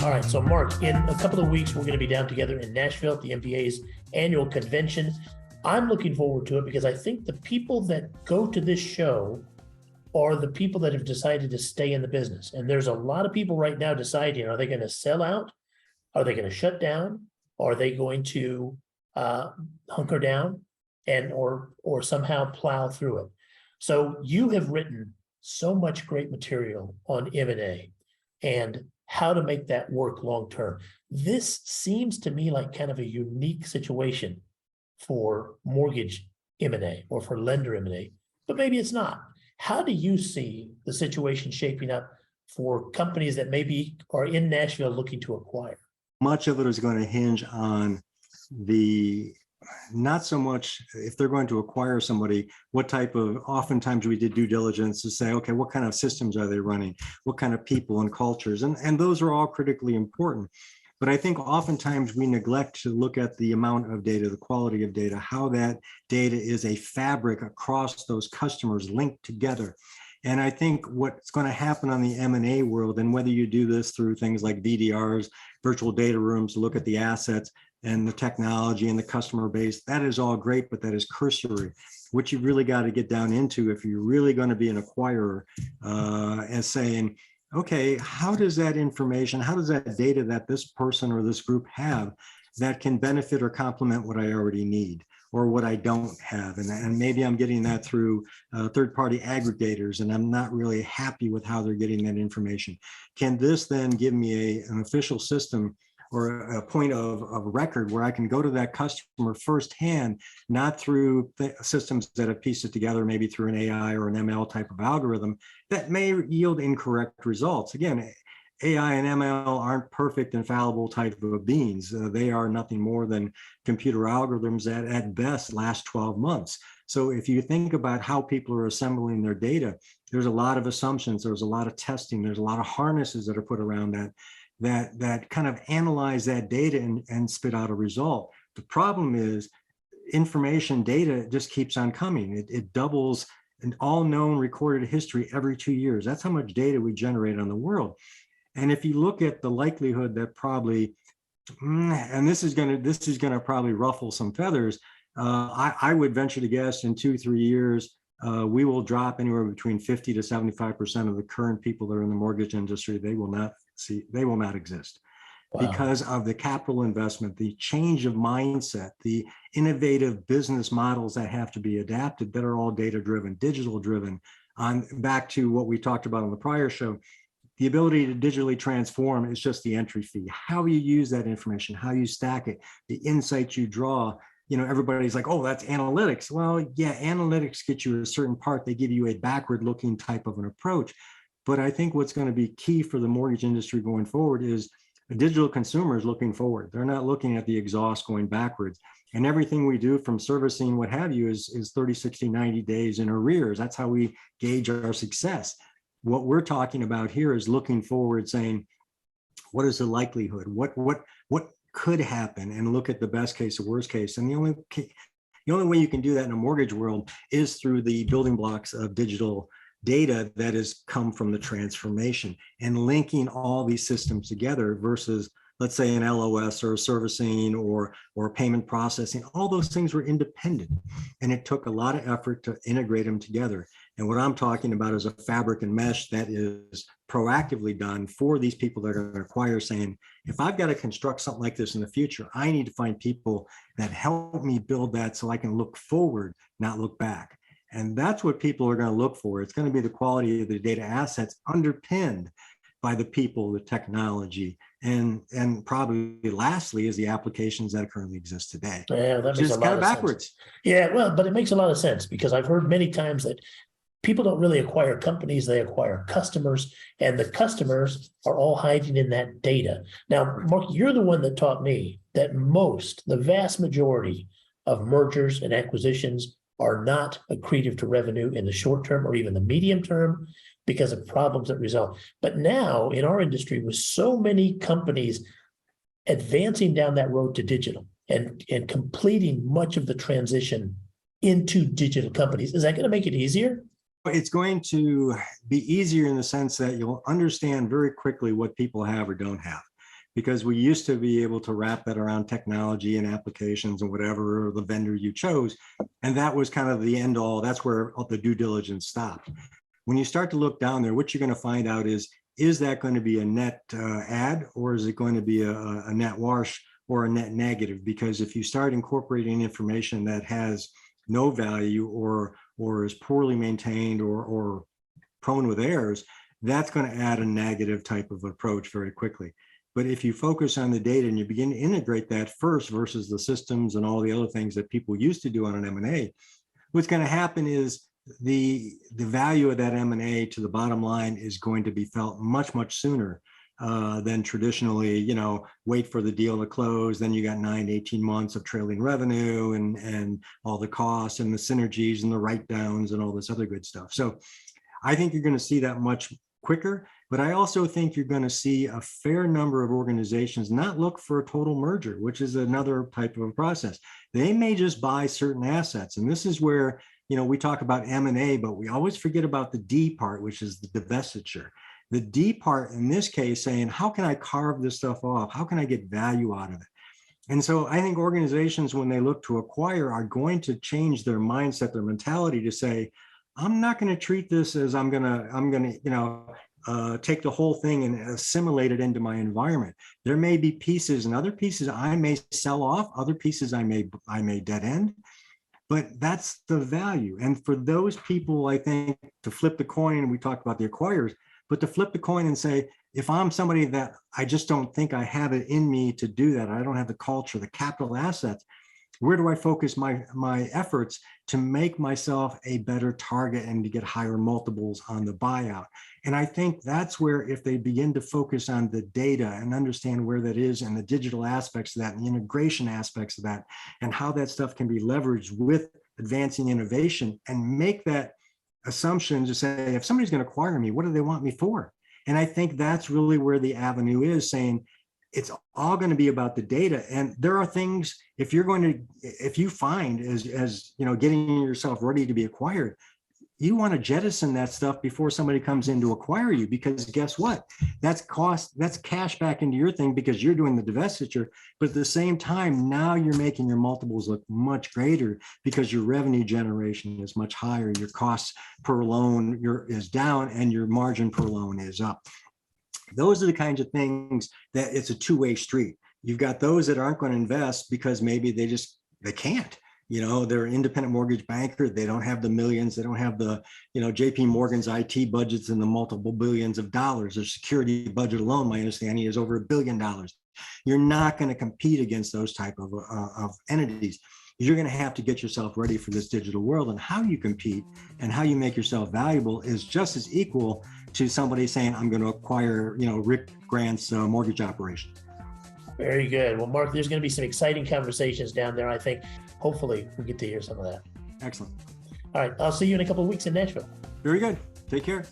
All right, so Mark, in a couple of weeks, we're going to be down together in Nashville at the MBA's annual convention. I'm looking forward to it because I think the people that go to this show are the people that have decided to stay in the business. And there's a lot of people right now deciding, are they going to sell out? Are they going to shut down? Are they going to hunker down and or somehow plow through it? So you have written so much great material on M&A and how to make that work long term. This seems to me like kind of a unique situation for mortgage M&A or for lender M&A, but maybe it's not. How do you see the situation shaping up for companies that maybe are in Nashville looking to acquire? Much of it is going to hinge on not so much if they're going to acquire somebody, what type of, oftentimes we did due diligence to say, okay, what kind of systems are they running? What kind of people and cultures? And those are all critically important. But I think oftentimes we neglect to look at the amount of data, the quality of data, how that data is a fabric across those customers linked together. And I think what's going to happen on the M&A world, and whether you do this through things like VDRs, virtual data rooms, look at the assets and the technology and the customer base, that is all great, but that is cursory. What you really got to get down into, if you're really going to be an acquirer, as saying, okay, how does that information, how does that data that this person or this group have that can benefit or complement what I already need or what I don't have? And maybe I'm getting that through third-party aggregators, and I'm not really happy with how they're getting that information. Can this then give me an official system or a point of record where I can go to that customer firsthand, not through systems that have pieced it together, maybe through an AI or an ML type of algorithm that may yield incorrect results. Again, AI and ML aren't perfect, infallible type of beings. They are nothing more than computer algorithms that at best last 12 months. So if you think about how people are assembling their data, there's a lot of assumptions, there's a lot of testing, there's a lot of harnesses that are put around that kind of analyze that data and spit out a result. The problem is information data just keeps on coming. It doubles an all known recorded history every 2 years. That's how much data we generate on the world. And if you look at the likelihood that probably, and this is gonna probably ruffle some feathers, I would venture to guess in 2-3 years, we will drop anywhere between 50 to 75% of the current people that are in the mortgage industry. They will not exist. Wow. Because of the capital investment, the change of mindset, the innovative business models that have to be adapted that are all data driven, digital driven. Back to what we talked about on the prior show, the ability to digitally transform is just the entry fee. How you use that information, how you stack it, the insights you draw. You know, everybody's like, oh, that's analytics. Well, yeah, analytics get you a certain part. They give you a backward looking type of an approach. But I think what's going to be key for the mortgage industry going forward is the digital consumer is looking forward. They're not looking at the exhaust going backwards. And everything we do from servicing, what have you, is 30, 60, 90 days in arrears. That's how we gauge our success. What we're talking about here is looking forward, saying, what is the likelihood? What could happen? And look at the best case, the worst case. And the only way you can do that in a mortgage world is through the building blocks of digital data that has come from the transformation and linking all these systems together versus, let's say, an LOS or a servicing or payment processing. All those things were independent, and it took a lot of effort to integrate them together. And what I'm talking about is a fabric and mesh that is proactively done for these people that are going to acquire, saying, if I've got to construct something like this in the future, I need to find people that help me build that so I can look forward, not look back. And that's what people are going to look for. It's going to be the quality of the data assets underpinned by the people, the technology, and probably lastly is the applications that currently exist today. Yeah, that makes a lot of backwards. Sense. Yeah, well, but it makes a lot of sense because I've heard many times that people don't really acquire companies, they acquire customers, and the customers are all hiding in that data. Now, Mark, you're the one that taught me that the vast majority of mergers and acquisitions are not accretive to revenue in the short term or even the medium term because of problems that result. But now in our industry, with so many companies advancing down that road to digital and completing much of the transition into digital companies, is that going to make it easier? It's going to be easier in the sense that you'll understand very quickly what people have or don't have. because we used to be able to wrap that around technology and applications and whatever, or the vendor you chose. And that was kind of the end all. That's where the due diligence stopped. When you start to look down there, what you're going to find out is that going to be a net add, or is it going to be a net wash or a net negative? Because if you start incorporating information that has no value or is poorly maintained or prone with errors, that's going to add a negative type of approach very quickly. But if you focus on the data and you begin to integrate that first versus the systems and all the other things that people used to do on an M&A, what's going to happen is the value of that M&A to the bottom line is going to be felt much, much sooner than traditionally, wait for the deal to close. Then you got 9 to 18 months of trailing revenue and all the costs and the synergies and the write-downs and all this other good stuff. So I think you're going to see that much quicker, but I also think you're going to see a fair number of organizations not look for a total merger, which is another type of a process. They may just buy certain assets. And this is where, we talk about M&A, but we always forget about the D part, which is the divestiture. The D part in this case saying, how can I carve this stuff off? How can I get value out of it? And so I think organizations, when they look to acquire, are going to change their mindset, their mentality to say, I'm not going to treat this as I'm going to take the whole thing and assimilate it into my environment. There may be pieces and other pieces I may sell off, other pieces I may dead end, but that's the value. And for those people, I think, to flip the coin, and we talked about the acquirers, but to flip the coin and say, if I'm somebody that I just don't think I have it in me to do that, I don't have the culture, the capital assets, where do I focus my efforts to make myself a better target and to get higher multiples on the buyout? And I think that's where, if they begin to focus on the data and understand where that is and the digital aspects of that and the integration aspects of that and how that stuff can be leveraged with advancing innovation, and make that assumption to say, if somebody's going to acquire me, what do they want me for? And I think that's really where the avenue is, saying it's all going to be about the data. And there are things, if you find as getting yourself ready to be acquired, you want to jettison that stuff before somebody comes in to acquire you, because guess what? That's cash back into your thing because you're doing the divestiture. But at the same time, now you're making your multiples look much greater because your revenue generation is much higher. Your costs per loan is down and your margin per loan is up. Those are the kinds of things that it's a two-way street. You've got those that aren't going to invest because maybe they can't. They're an independent mortgage banker. They don't have the millions. They don't have the, JP Morgan's IT budgets in the multiple billions of dollars. Their security budget alone, my understanding, is over $1 billion. You're not going to compete against those type of entities. You're going to have to get yourself ready for this digital world, and how you compete and how you make yourself valuable is just as equal to somebody saying, I'm going to acquire, Rick Grant's mortgage operation. Very good. Well, Mark, there's going to be some exciting conversations down there. I think hopefully we get to hear some of that. Excellent. All right. I'll see you in a couple of weeks in Nashville. Very good. Take care.